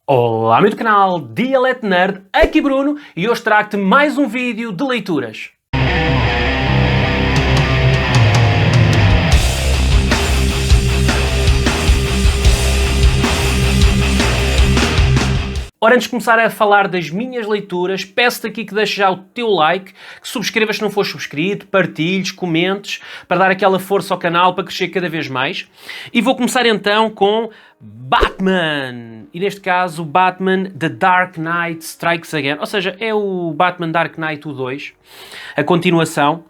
Olá, amigo do canal Dialect Nerd, aqui Bruno, e hoje trago-te mais um vídeo de leituras. Ora, antes de começar a falar das minhas leituras, peço-te aqui que deixes já o teu like, que subscrevas se não fores subscrito, partilhes, comentes, para dar aquela força ao canal para crescer cada vez mais. E vou começar então com Batman! E neste caso, Batman The Dark Knight Strikes Again. Ou seja, é o Batman Dark Knight o 2, a continuação.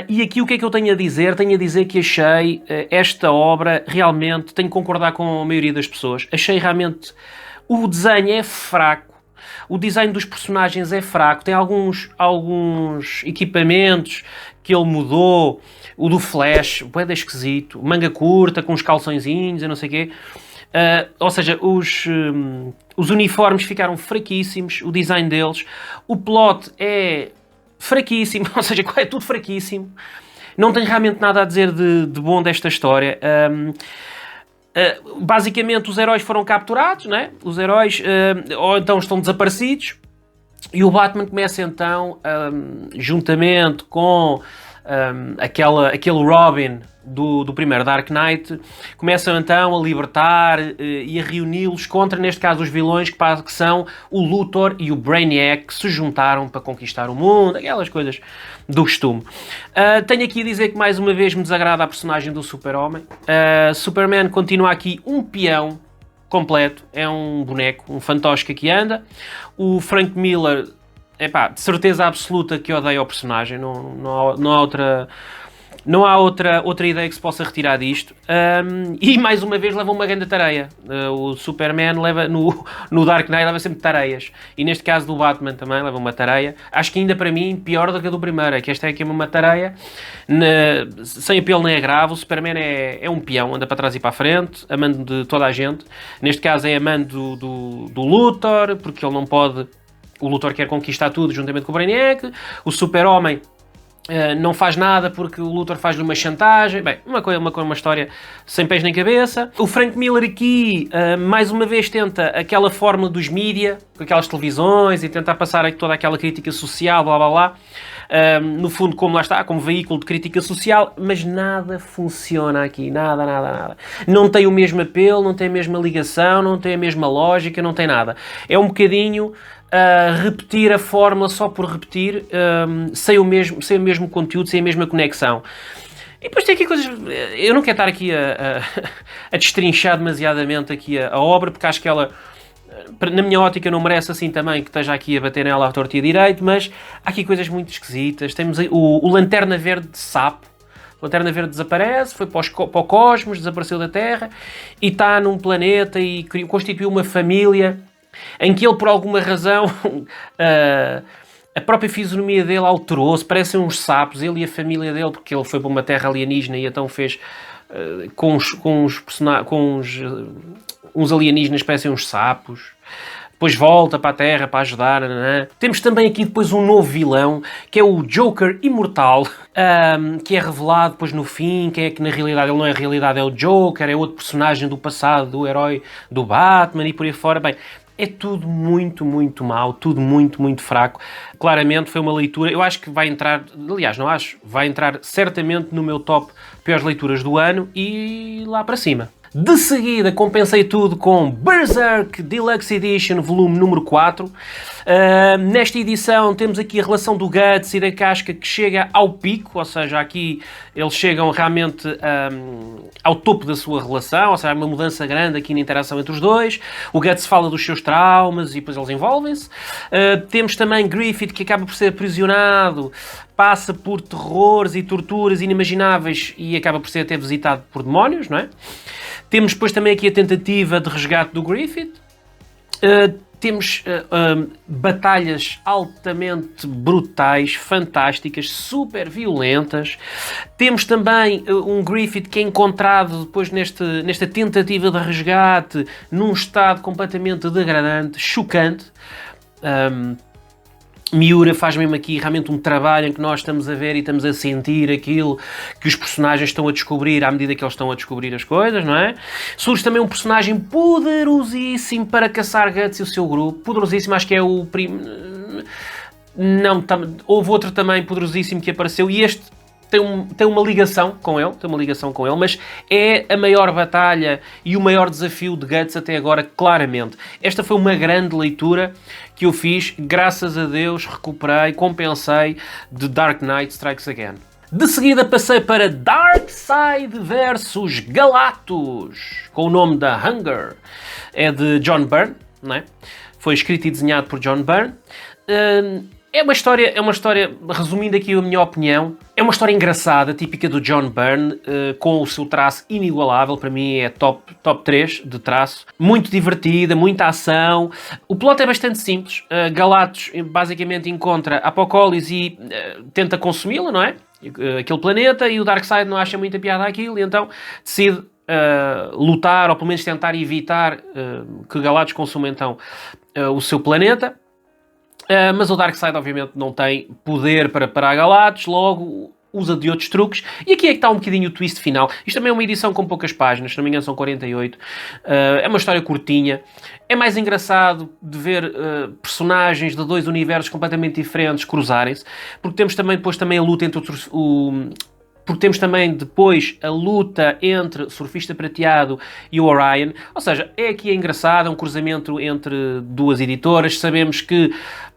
E aqui o que é que eu tenho a dizer? Tenho a dizer que achei esta obra, realmente, tenho que concordar com a maioria das pessoas, achei realmente... O desenho é fraco, o design dos personagens é fraco, tem alguns equipamentos que ele mudou, o do Flash, bué de esquisito, manga curta, com os calçõezinhos e não sei o quê. Ou seja, os uniformes ficaram fraquíssimos, o design deles, o plot é fraquíssimo, ou seja, é tudo fraquíssimo. Não tenho realmente nada a dizer de bom desta história. Basicamente os heróis foram capturados, né? Os heróis ou então estão desaparecidos, e o Batman começa então, juntamente com aquele Robin do primeiro Dark Knight, começam então a libertar e a reuni-los contra, neste caso, os vilões que são o Luthor e o Brainiac, que se juntaram para conquistar o mundo, aquelas coisas do costume. Tenho aqui a dizer que mais uma vez me desagrada a personagem do Super-Homem. Superman continua aqui um peão completo, é um boneco, um fantoche que aqui anda. O Frank Miller, de certeza absoluta que odeia o personagem, não há outra ideia que se possa retirar disto. E mais uma vez leva uma grande tareia. O Superman leva no Dark Knight leva sempre tareias. E neste caso do Batman também leva uma tareia. Acho que ainda para mim pior do que a do primeiro. É que esta é aqui uma tareia sem apelo nem agravo. O Superman é um peão, anda para trás e para a frente, amando de toda a gente. Neste caso é amando do Luthor, porque ele não pode... O Luthor quer conquistar tudo juntamente com o Brainiac. O Super-Homem não faz nada porque o Luthor faz-lhe uma chantagem. Bem, uma história sem pés nem cabeça. O Frank Miller aqui, mais uma vez, tenta aquela forma dos mídia, com aquelas televisões, e tenta passar toda aquela crítica social, blá blá blá. No fundo, como lá está, como veículo de crítica social, mas nada funciona aqui, nada. Não tem o mesmo apelo, não tem a mesma ligação, não tem a mesma lógica, não tem nada. É um bocadinho... repetir a fórmula só por repetir, sem o mesmo conteúdo, sem a mesma conexão. E depois tem aqui coisas... Eu não quero estar aqui a destrinchar demasiadamente aqui a obra, porque acho que ela, na minha ótica, não merece assim também que esteja aqui a bater nela à torta e a direito, mas há aqui coisas muito esquisitas. Temos o Lanterna Verde de sapo. O Lanterna Verde desaparece, foi para o cosmos, desapareceu da Terra, e está num planeta e constituiu uma família... em que ele, por alguma razão, a própria fisionomia dele alterou-se, parecem uns sapos, ele e a família dele, porque ele foi para uma terra alienígena e então fez uns alienígenas, parecem uns sapos. Depois volta para a Terra para ajudar. Temos também aqui depois um novo vilão, que é o Joker Imortal, que é revelado depois no fim, quem é que na realidade ele não é a realidade, é o Joker, é outro personagem do passado, do herói do Batman e por aí fora. Bem, é tudo muito mau, tudo muito fraco. Claramente foi uma leitura, eu acho que vai entrar, aliás, não acho, vai entrar certamente no meu top piores leituras do ano e lá para cima. De seguida, compensei tudo com Berserk Deluxe Edition, volume número 4. Nesta edição temos aqui a relação do Guts e da Casca que chega ao pico, ou seja, aqui eles chegam realmente ao topo da sua relação, ou seja, há uma mudança grande aqui na interação entre os dois. O Guts fala dos seus traumas e depois eles envolvem-se. Temos também Griffith, que acaba por ser aprisionado, passa por terrores e torturas inimagináveis e acaba por ser até visitado por demónios, não é? Temos depois também aqui a tentativa de resgate do Griffith. Temos batalhas altamente brutais, fantásticas, super violentas. Temos também um Griffith que é encontrado depois nesta tentativa de resgate num estado completamente degradante, chocante. Miura faz mesmo aqui realmente um trabalho em que nós estamos a ver e estamos a sentir aquilo que os personagens estão a descobrir à medida que eles estão a descobrir as coisas, não é? Surge também um personagem poderosíssimo para caçar Guts e o seu grupo. Poderosíssimo, acho que é o Não, houve outro também poderosíssimo que apareceu e este tem uma ligação com ele, mas é a maior batalha e o maior desafio de Guts até agora, claramente. Esta foi uma grande leitura que eu fiz, graças a Deus, recuperei, compensei de Dark Knight Strikes Again. De seguida passei para Darkseid vs Galactus, com o nome da Hunger. É de John Byrne, não é? Foi escrito e desenhado por John Byrne. É uma história, resumindo aqui a minha opinião, é uma história engraçada, típica do John Byrne, com o seu traço inigualável, para mim é top 3 de traço, muito divertida, muita ação. O plot é bastante simples, Galactus basicamente encontra Apokolips e tenta consumi-la, não é? Aquele planeta, e o Darkseid não acha muita piada àquilo, e então decide lutar, ou pelo menos tentar evitar que Galactus consuma então o seu planeta. Mas o Darkseid obviamente não tem poder para parar Galactus, logo usa de outros truques. E aqui é que está um bocadinho o twist final. Isto também é uma edição com poucas páginas, se não me engano são 48. É uma história curtinha. É mais engraçado de ver personagens de dois universos completamente diferentes cruzarem-se, porque temos também depois também a luta entre porque temos também depois a luta entre o Surfista Prateado e o Orion. Ou seja, é engraçado, é um cruzamento entre duas editoras. Sabemos que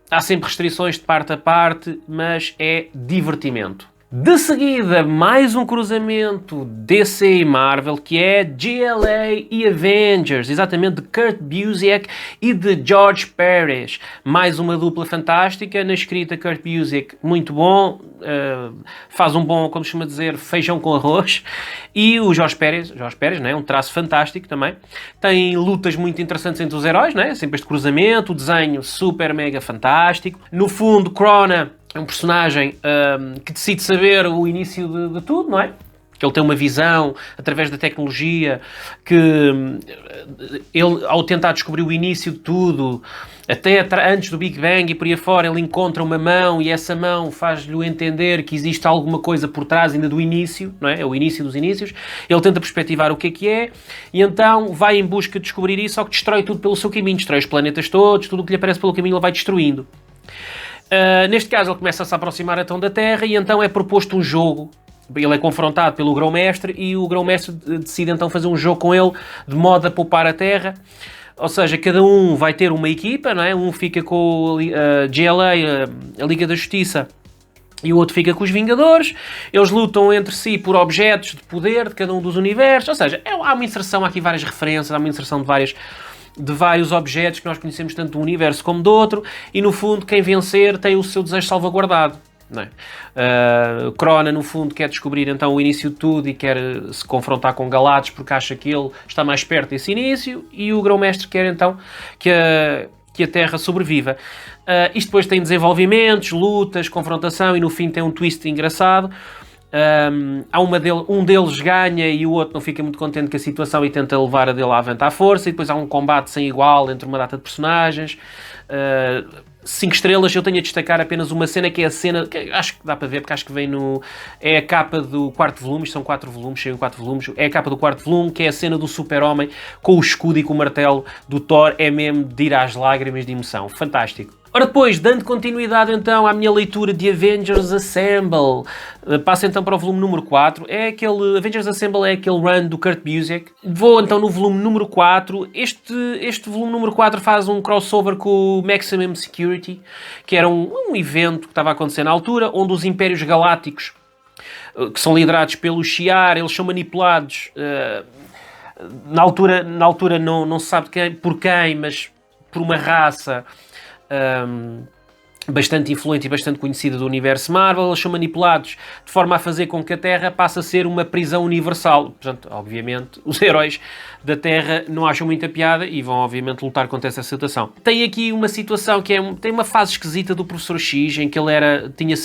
há sempre restrições de parte a parte, mas é divertimento. De seguida, mais um cruzamento DC e Marvel, que é GLA e Avengers, exatamente de Kurt Busiek e de George Pérez. Mais uma dupla fantástica, na escrita Kurt Busiek, muito bom, faz um bom, como se chama dizer, feijão com arroz. E o George Pérez, né, um traço fantástico também. Tem lutas muito interessantes entre os heróis, né, sempre este cruzamento, o desenho super mega fantástico. No fundo, Krona é um personagem que decide saber o início de tudo, não é? Que ele tem uma visão, através da tecnologia, que ele, ao tentar descobrir o início de tudo, até antes do Big Bang e por aí afora, ele encontra uma mão e essa mão faz-lhe entender que existe alguma coisa por trás ainda do início, não é? É o início dos inícios. Ele tenta perspectivar o que é e então vai em busca de descobrir isso, só que destrói tudo pelo seu caminho, destrói os planetas todos, tudo o que lhe aparece pelo caminho ele vai destruindo. Neste caso ele começa a se aproximar então da Terra e então é proposto um jogo. Ele é confrontado pelo Grão-Mestre e o Grão-Mestre decide então fazer um jogo com ele de modo a poupar a Terra. Ou seja, cada um vai ter uma equipa, não é? Um fica com a GLA, a Liga da Justiça, e o outro fica com os Vingadores. Eles lutam entre si por objetos de poder de cada um dos universos. Ou seja, há uma inserção, há aqui várias referências, há uma inserção de vários objetos que nós conhecemos tanto do universo como do outro, e no fundo quem vencer tem o seu desejo salvaguardado, não é? Krona no fundo quer descobrir então o início de tudo e quer se confrontar com Galactus porque acha que ele está mais perto desse início, e o Grão-Mestre quer então que a Terra sobreviva. Isto depois tem desenvolvimentos, lutas, confrontação, e no fim tem um twist engraçado. Um deles ganha e o outro não fica muito contente com a situação e tenta levar a dele à avante à força, e depois há um combate sem igual entre uma data de personagens. 5 estrelas. Eu tenho a destacar apenas uma cena, que é a cena que acho que dá para ver, porque acho que vem é a capa do quarto volume. São 4 volumes, chegam 4 volumes. É a capa do quarto volume, que é a cena do Super-Homem com o escudo e com o martelo do Thor. É mesmo de ir às lágrimas de emoção, fantástico. Ora depois, dando continuidade então à minha leitura de Avengers Assemble, passo então para o volume número 4. Avengers Assemble é aquele run do Kurt Busiek. Vou então no volume número 4. Este volume número 4 faz um crossover com o Maximum Security, que era um evento que estava a acontecer na altura, onde os Impérios Galácticos, que são liderados pelo Shi'ar, eles são manipulados, na altura não se sabe por quem, mas por uma raça bastante influente e bastante conhecida do universo Marvel. Eles são manipulados de forma a fazer com que a Terra passe a ser uma prisão universal. Portanto, obviamente, os heróis da Terra não acham muita piada e vão, obviamente, lutar contra essa situação. Tem aqui uma situação que tem uma fase esquisita do Professor X, em que ele tinha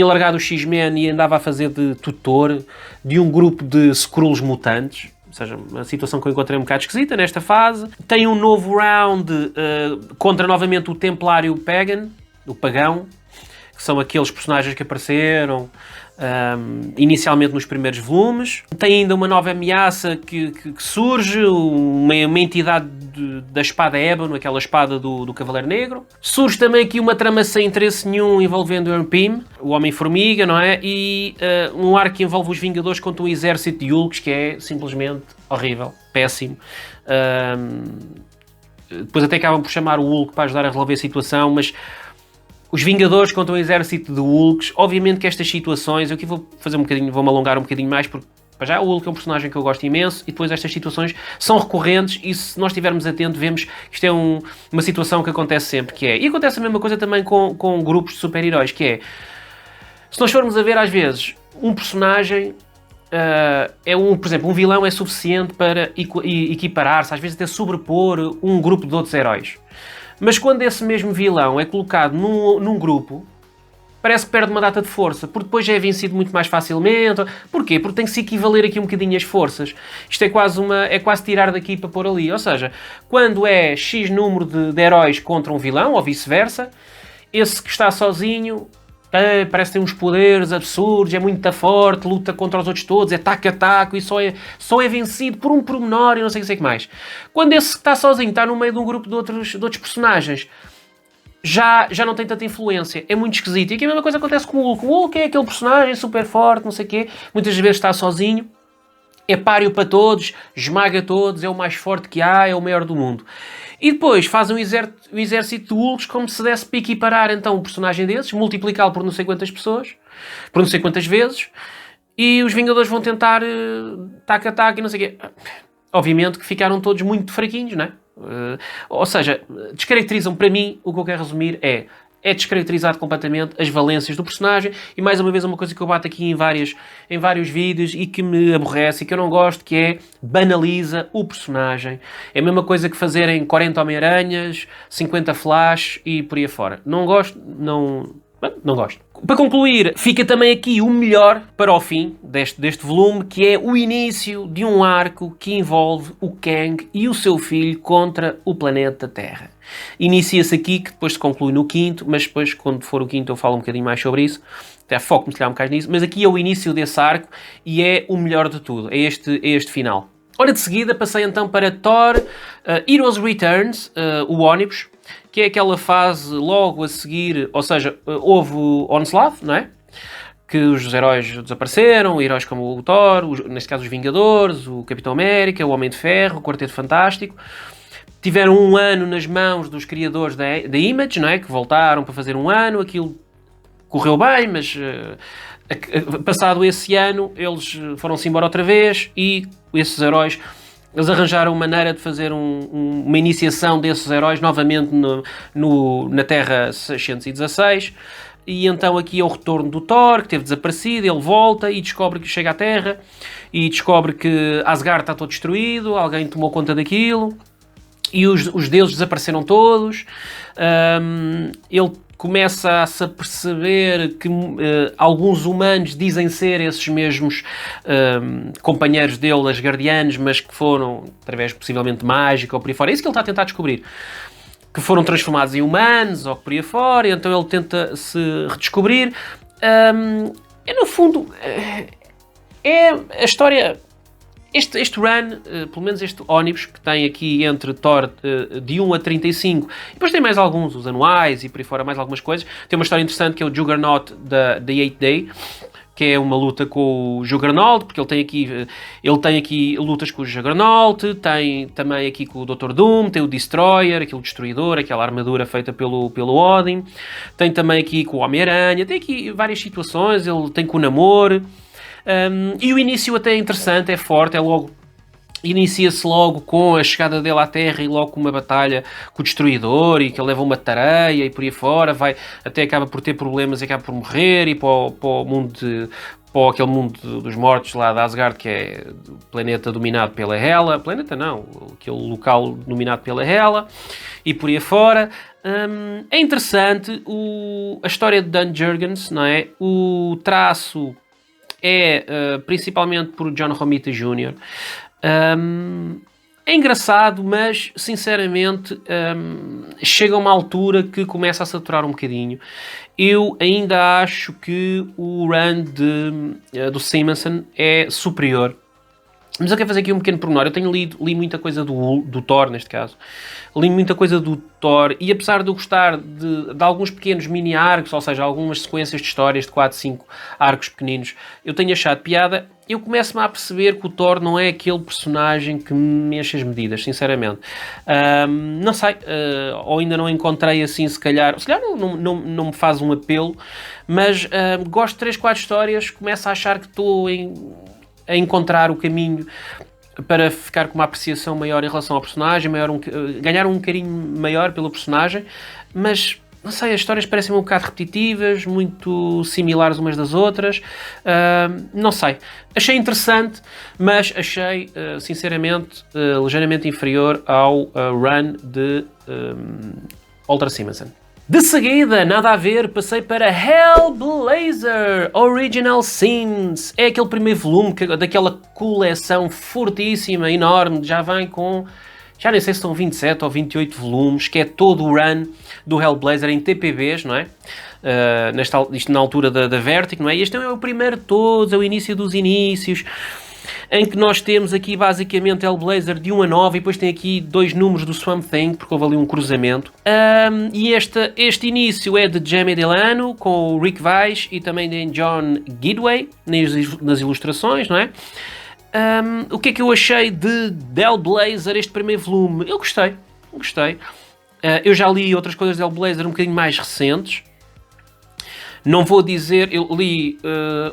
largado o X-Men e andava a fazer de tutor de um grupo de Skrulls mutantes. Ou seja, uma situação que eu encontrei um bocado esquisita nesta fase. Tem um novo round contra novamente o Templário Pagan, o Pagão, que são aqueles personagens que apareceram inicialmente nos primeiros volumes. Tem ainda uma nova ameaça que surge, uma entidade da espada ébano, aquela espada do Cavaleiro Negro. Surge também aqui uma trama sem interesse nenhum envolvendo o Pym, o Homem-Formiga, não é? E um arco que envolve os Vingadores contra um exército de Hulks, que é simplesmente horrível, péssimo. Depois até acabam por chamar o Hulk para ajudar a resolver a situação, mas os Vingadores contra um exército de Hulks, obviamente que estas situações, eu aqui vou-me alongar um bocadinho mais, porque para já o Hulk é um personagem que eu gosto imenso, e depois estas situações são recorrentes, e se nós estivermos atentos, vemos que isto é uma situação que acontece sempre, e acontece a mesma coisa também com grupos de super-heróis, que é, se nós formos a ver às vezes, um personagem, por exemplo, um vilão é suficiente para equiparar-se, às vezes até sobrepor um grupo de outros heróis. Mas quando esse mesmo vilão é colocado num grupo, parece que perde uma data de força, porque depois já é vencido muito mais facilmente. Porquê? Porque tem que se equivaler aqui um bocadinho as forças. Isto é quase tirar daqui para pôr ali. Ou seja, quando é X número de heróis contra um vilão, ou vice-versa, esse que está sozinho parece ter uns poderes absurdos, é muito forte, luta contra os outros todos, é taco a taco, e só é vencido por um pormenor e não sei o que mais. Quando esse que está sozinho está no meio de um grupo de outros personagens, já não tem tanta influência, é muito esquisito. E aqui a mesma coisa acontece com o Hulk. O Hulk é aquele personagem super forte, não sei o quê, muitas vezes está sozinho, é páreo para todos, esmaga todos, é o mais forte que há, é o maior do mundo. E depois fazem um exército de Hulks como se desse para equiparar então um personagem desses, multiplicá-lo por não sei quantas pessoas, por não sei quantas vezes, e os Vingadores vão tentar tac a tac e não sei o quê. Obviamente que ficaram todos muito fraquinhos, não é? Ou seja, descaracterizam, para mim, o que eu quero resumir é descaracterizado completamente as valências do personagem, e mais uma vez uma coisa que eu bato aqui em vários vídeos e que me aborrece e que eu não gosto, que é banaliza o personagem. É a mesma coisa que fazerem 40 Homem-Aranhas, 50 Flash e por aí afora. Não gosto, não gosto. Para concluir, fica também aqui o melhor para o fim deste volume, que é o início de um arco que envolve o Kang e o seu filho contra o planeta Terra. Inicia-se aqui, que depois se conclui no quinto, mas depois, quando for o quinto, eu falo um bocadinho mais sobre isso. Até foco-me um bocado nisso, mas aqui é o início desse arco e é o melhor de tudo, é este final. Ora, de seguida, passei então para Thor Heroes Returns, o Ónibus, que é aquela fase logo a seguir, ou seja, houve o Onslaught, não é? Que os heróis desapareceram, heróis como o Thor, neste caso os Vingadores, o Capitão América, o Homem de Ferro, o Quarteto Fantástico. Tiveram um ano nas mãos dos criadores da Image, não é? Que voltaram para fazer um ano, aquilo correu bem, mas passado esse ano eles foram-se embora outra vez e esses heróis, eles arranjaram maneira de fazer uma iniciação desses heróis novamente na Terra 616, e então aqui é o retorno do Thor, que teve desaparecido, ele volta e descobre que chega à Terra e descobre que Asgard está todo destruído, alguém tomou conta daquilo e os deuses desapareceram todos. Ele começa a se aperceber que alguns humanos dizem ser esses mesmos companheiros dele, asgardianos, mas que foram, através possivelmente de mágica ou por aí fora, é isso que ele está a tentar descobrir, que foram transformados em humanos ou por aí fora, e então ele tenta se redescobrir. No fundo, é a história. Este run, pelo menos este ónibus, que tem aqui entre Thor de 1 a 35, e depois tem mais alguns, os anuais e por aí fora, mais algumas coisas. Tem uma história interessante que é o Juggernaut da 8 Day, que é uma luta com o Juggernaut, porque ele tem aqui lutas com o Juggernaut, tem também aqui com o Dr. Doom, tem o Destroyer, aquele destruidor, aquela armadura feita pelo Odin, tem também aqui com o Homem-Aranha, tem aqui várias situações, ele tem com o Namor. E o início até é interessante, é forte, inicia-se logo com a chegada dele à Terra e logo com uma batalha com o Destruidor, e que ele leva uma tareia e por aí fora, até acaba por ter problemas e acaba por morrer, e para o mundo para aquele mundo dos mortos lá de Asgard, que é o planeta dominado pela Hela, planeta não, aquele local dominado pela Hela, e por aí fora. É interessante a história de Dan Jurgens, não é? O traço é principalmente por John Romita Jr. É engraçado, mas, sinceramente, chega a uma altura que começa a saturar um bocadinho. Eu ainda acho que o run do Simonson é superior. Mas eu quero fazer aqui um pequeno pormenor. Eu tenho li muita coisa do Thor, neste caso. Li muita coisa do Thor e apesar de eu gostar de alguns pequenos mini-arcos, ou seja, algumas sequências de histórias de 4, 5 arcos pequeninos, eu tenho achado piada, eu começo-me a perceber que o Thor não é aquele personagem que me enche as medidas, sinceramente. Não sei, ou ainda não encontrei assim, se calhar não me faz um apelo, mas gosto de 3, 4 histórias, começo a achar que estou a encontrar o caminho para ficar com uma apreciação maior em relação ao personagem, ganhar um carinho maior pelo personagem, mas não sei, as histórias parecem um bocado repetitivas, muito similares umas das outras, não sei. Achei interessante, mas achei, sinceramente, ligeiramente inferior ao run de Walter Simonson. De seguida, nada a ver, passei para Hellblazer Original Sins. É aquele primeiro volume daquela coleção fortíssima, enorme, já vem com... Já nem sei se são 27 ou 28 volumes, que é todo o run do Hellblazer em TPBs, não é? Isto na altura da Vertigo, não é? E este é o primeiro de todos, é o início dos inícios, em que nós temos aqui basicamente Hellblazer de 1 a 9 e depois tem aqui 2 números do Swamp Thing, porque houve ali um cruzamento. E este início é de Jamie Delano, com o Rick Weiss e também de John Gidway nas ilustrações, não é? O que é que eu achei de Hellblazer, este primeiro volume? Eu gostei. Eu já li outras coisas de Hellblazer um bocadinho mais recentes. Não vou dizer, eu li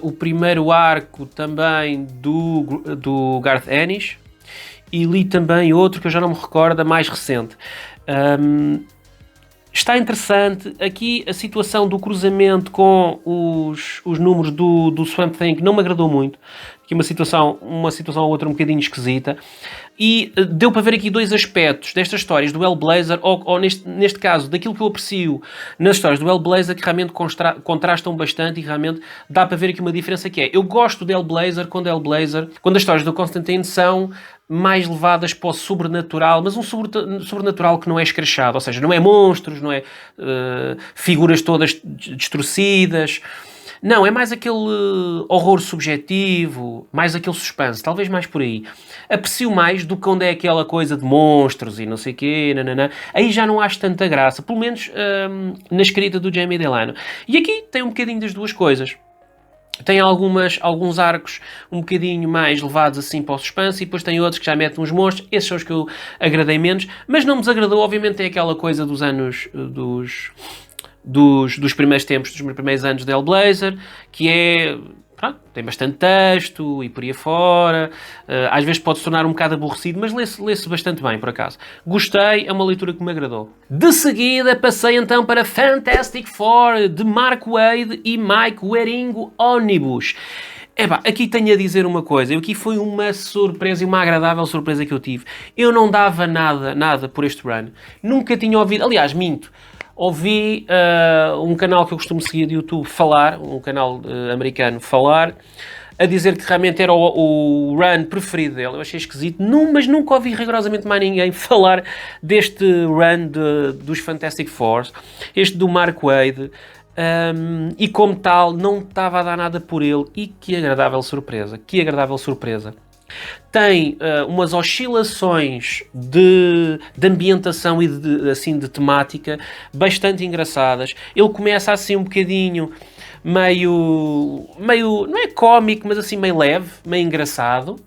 o primeiro arco também do Garth Ennis e li também outro que eu já não me recordo, mais recente. Está interessante. Aqui a situação do cruzamento com os números do Swamp Thing não me agradou muito. Aqui uma situação ou outra um bocadinho esquisita. E deu para ver aqui 2 aspectos destas histórias do Hellblazer, ou neste caso, daquilo que eu aprecio nas histórias do Hellblazer, que realmente contrastam bastante e realmente dá para ver aqui uma diferença que é. Eu gosto do Hellblazer quando as histórias do Constantine são mais levadas para o sobrenatural, mas um sobrenatural que não é escrachado, ou seja, não é monstros, não é figuras todas distorcidas. Não, é mais aquele horror subjetivo, mais aquele suspense, talvez mais por aí. Aprecio mais do que quando é aquela coisa de monstros e não sei o quê, nananã. Aí já não acho tanta graça, pelo menos na escrita do Jamie Delano. E aqui tem um bocadinho das duas coisas. Tem alguns arcos um bocadinho mais levados assim para o suspense e depois tem outros que já metem uns monstros. Esses são os que eu agradei menos, mas não me desagradou. Obviamente é aquela coisa dos anos... Dos primeiros tempos, dos primeiros anos de Hellblazer, que é... Pronto, tem bastante texto e por aí fora. Às vezes pode se tornar um bocado aborrecido, mas lê-se bastante bem, por acaso. Gostei, é uma leitura que me agradou. De seguida, passei então para Fantastic Four, de Mark Waid e Mike Wieringo Omnibus. Aqui tenho a dizer uma coisa. Aqui foi uma surpresa e uma agradável surpresa que eu tive. Eu não dava nada por este run. Nunca tinha ouvido... Aliás, minto. Ouvi um canal que eu costumo seguir de YouTube falar, um canal americano falar, a dizer que realmente era o run preferido dele. Eu achei esquisito, mas nunca ouvi rigorosamente mais ninguém falar deste run dos Fantastic Four, este do Mark Waid, e como tal não estava a dar nada por ele, e que agradável surpresa. Tem umas oscilações de ambientação e de temática bastante engraçadas. Ele começa assim um bocadinho meio não é cómico, mas assim meio leve, meio engraçado.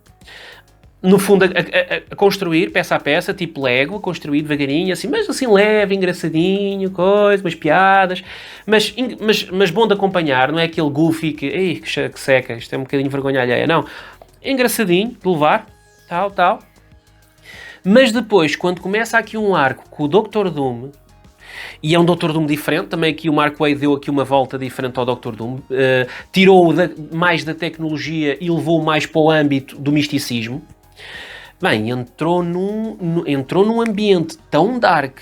No fundo a construir peça a peça, tipo Lego, a construir devagarinho, assim, mas assim leve, engraçadinho, umas piadas, mas bom de acompanhar, não é aquele goofy que seca, isto é um bocadinho vergonha alheia, não. Engraçadinho de levar, tal. Mas depois, quando começa aqui um arco com o Dr. Doom, e é um Dr. Doom diferente, também aqui o Mark Waid deu aqui uma volta diferente ao Dr. Doom, tirou mais da tecnologia e levou mais para o âmbito do misticismo. Bem, entrou num ambiente tão dark.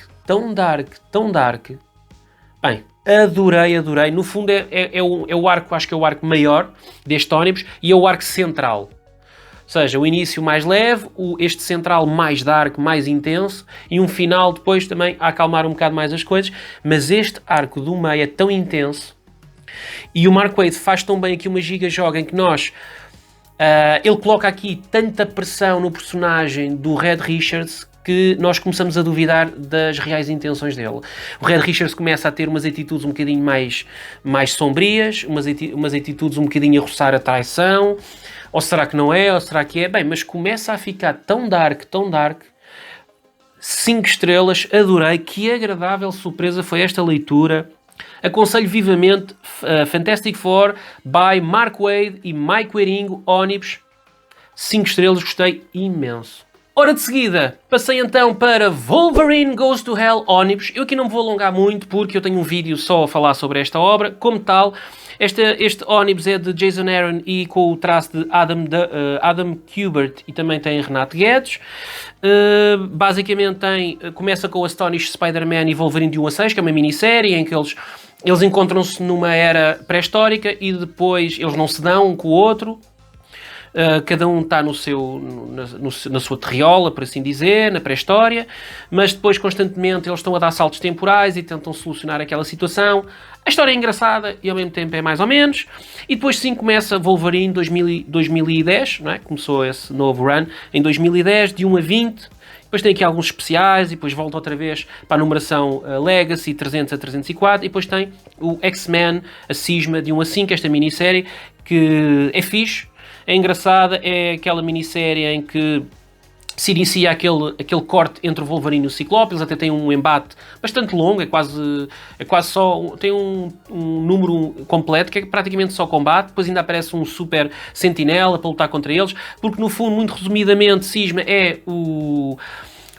Bem, adorei. No fundo é o arco, acho que é o arco maior deste ónibus e é o arco central. seja, o início mais leve, este central mais dark, mais intenso, e um final depois também a acalmar um bocado mais as coisas, mas este arco do meio é tão intenso, e o Mark Waid faz tão bem aqui uma giga-joga em que ele coloca aqui tanta pressão no personagem do Red Richards que nós começamos a duvidar das reais intenções dele. O Red Richards começa a ter umas atitudes um bocadinho mais sombrias, umas atitudes um bocadinho a roçar a traição, ou será que não é, ou será que é? Bem, mas começa a ficar tão dark, 5 estrelas, adorei, que agradável surpresa foi esta leitura. Aconselho vivamente Fantastic Four by Mark Waid e Mike Wieringo, Ónibus, 5 estrelas, gostei imenso. Ora de seguida, passei então para Wolverine Goes to Hell, Ónibus. Eu aqui não me vou alongar muito porque eu tenho um vídeo só a falar sobre esta obra. Como tal, este Ónibus é de Jason Aaron e com o traço de Adam Kubert e também tem Renato Guedes. Basicamente começa com o Astonish Spider-Man e Wolverine de 1 a 6, que é uma minissérie em que eles encontram-se numa era pré-histórica e depois eles não se dão um com o outro. Cada um está na sua terriola, por assim dizer, na pré-história, mas depois constantemente eles estão a dar saltos temporais e tentam solucionar aquela situação. A história é engraçada e ao mesmo tempo é mais ou menos. E depois sim começa Wolverine 2010, não é? Começou esse novo run em 2010, de 1 a 20. Depois tem aqui alguns especiais e depois volta outra vez para a numeração Legacy 300 a 304 e depois tem o X-Men, a Cisma de 1 a 5, esta minissérie que é fixe. É engraçada, é aquela minissérie em que se inicia aquele corte entre o Wolverine e o Ciclope. Eles até têm um embate bastante longo, é quase só, tem um número completo que é praticamente só combate. Depois ainda aparece um super sentinela para lutar contra eles, porque no fundo, muito resumidamente, Cisma o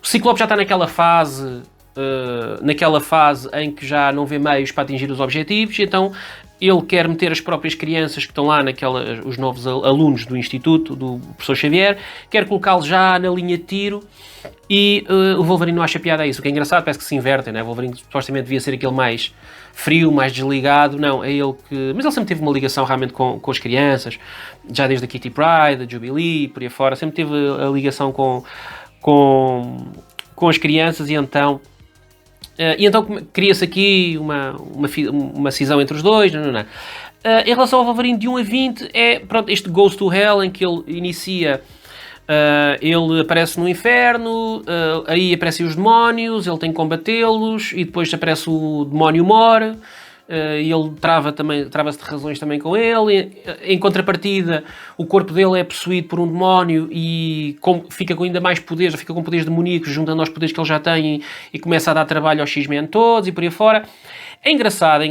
Ciclope já está naquela fase em que já não vê meios para atingir os objetivos, e então ele quer meter as próprias crianças que estão lá, os novos alunos do Instituto, do professor Xavier, quer colocá-los já na linha de tiro, e o Wolverine não acha piada a isso. O que é engraçado, parece que se invertem, né? O Wolverine supostamente devia ser aquele mais frio, mais desligado, não, é ele que... Mas ele sempre teve uma ligação realmente com as crianças, já desde a Kitty Pryde, a Jubilee, por aí fora, sempre teve a ligação com as crianças, e então cria-se aqui uma cisão entre os dois. Em relação ao Wolverine de 1 a 20, este Goes to Hell, em que ele inicia, ele aparece no inferno, aí aparecem os demónios, ele tem que combatê-los, e depois aparece o demónio Mor, e ele trava-se de razões também com ele. Em contrapartida, o corpo dele é possuído por um demónio e fica com ainda mais poderes, fica com poderes demoníacos, juntando aos poderes que ele já tem, e começa a dar trabalho aos X-Men todos e por aí fora. É engraçado.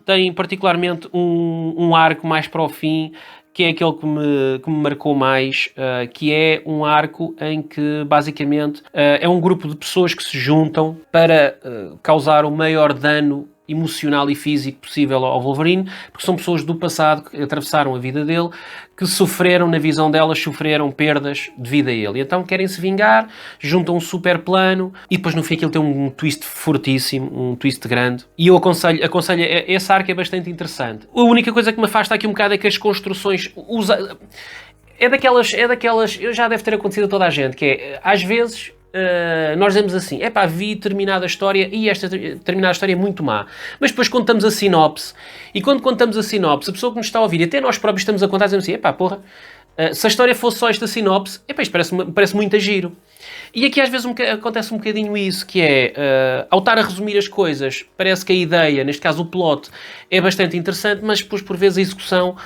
Tem particularmente um arco mais para o fim, que é aquele que me marcou mais, que é um arco em que basicamente é um grupo de pessoas que se juntam para causar o maior dano emocional e físico possível ao Wolverine, porque são pessoas do passado que atravessaram a vida dele, que sofreram, na visão delas, sofreram perdas devido a ele. E então querem se vingar, juntam um super plano, e depois no fim aquilo tem um twist fortíssimo, um twist grande. E eu aconselho esse arco é bastante interessante. A única coisa que me afasta aqui um bocado é que as construções... É daquelas... Já deve ter acontecido a toda a gente, que é, às vezes... nós dizemos assim, vi determinada história e esta determinada história é muito má, mas depois contamos a sinopse, e quando contamos a sinopse, a pessoa que nos está a ouvir, e até nós próprios estamos a contar, dizemos assim, se a história fosse só esta sinopse, isto parece muito a giro. E aqui às vezes acontece um bocadinho isso, que é, ao estar a resumir as coisas, parece que a ideia, neste caso o plot, é bastante interessante, mas depois por vezes a execução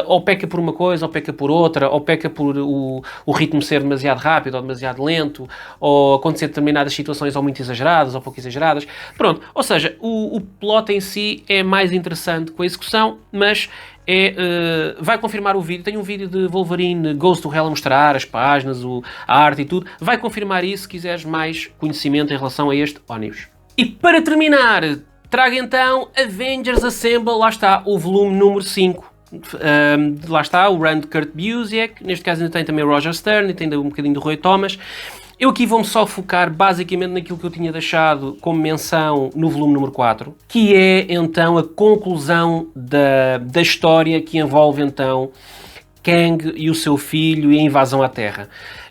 ou peca por uma coisa, ou peca por outra, ou peca por o ritmo ser demasiado rápido, ou demasiado lento, ou acontecer determinadas situações ou muito exageradas, ou pouco exageradas. Pronto, ou seja, o plot em si é mais interessante com a execução, mas... vai confirmar o vídeo. Tem um vídeo de Wolverine Goes to Hell a mostrar as páginas, a arte e tudo. Vai confirmar isso se quiseres mais conhecimento em relação a este ónibus. E para terminar, trago então Avengers Assemble. Lá está o volume número 5. Lá está o run de Kurt Busiek. Neste caso ainda tem também o Roger Stern e tem um bocadinho do Roy Thomas. Eu aqui vou-me só focar basicamente naquilo que eu tinha deixado como menção no volume número 4, que é então a conclusão da história que envolve então Kang e o seu filho e a invasão à Terra.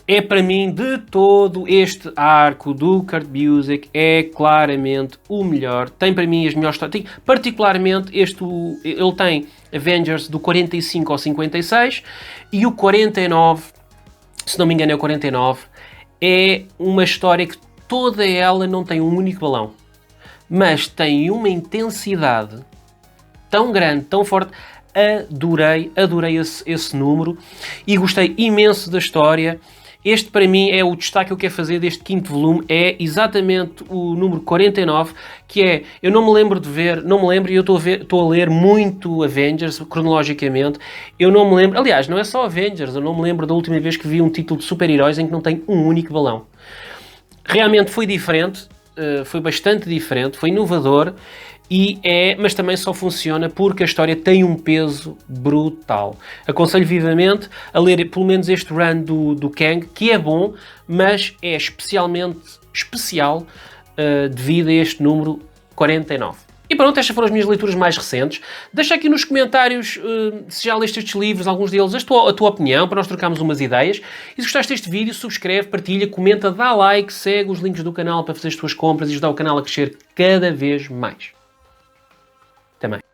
É para mim, de todo este arco do Kurt Busiek, é claramente o melhor. Tem para mim as melhores histórias. Tem, particularmente, ele tem Avengers do 45 ao 56 e o 49, se não me engano é o 49, é uma história que toda ela não tem um único balão, mas tem uma intensidade tão grande, tão forte. Adorei esse número e gostei imenso da história. Este, para mim, é o destaque que eu quero fazer deste quinto volume, é exatamente o número 49, que é, eu não me lembro de ver, não me lembro, e eu estou a ler muito Avengers, cronologicamente, eu não me lembro, aliás, não é só Avengers, eu não me lembro da última vez que vi um título de super-heróis em que não tem um único balão. Realmente foi diferente, foi bastante diferente, foi inovador, mas também só funciona porque a história tem um peso brutal. Aconselho vivamente a ler pelo menos este run do Kang, que é bom, mas é especialmente especial devido a este número 49. E pronto, estas foram as minhas leituras mais recentes. Deixa aqui nos comentários se já leste estes livros, alguns deles, a tua opinião, para nós trocarmos umas ideias. E se gostaste deste vídeo, subscreve, partilha, comenta, dá like, segue os links do canal para fazer as tuas compras e ajudar o canal a crescer cada vez mais. Até mais.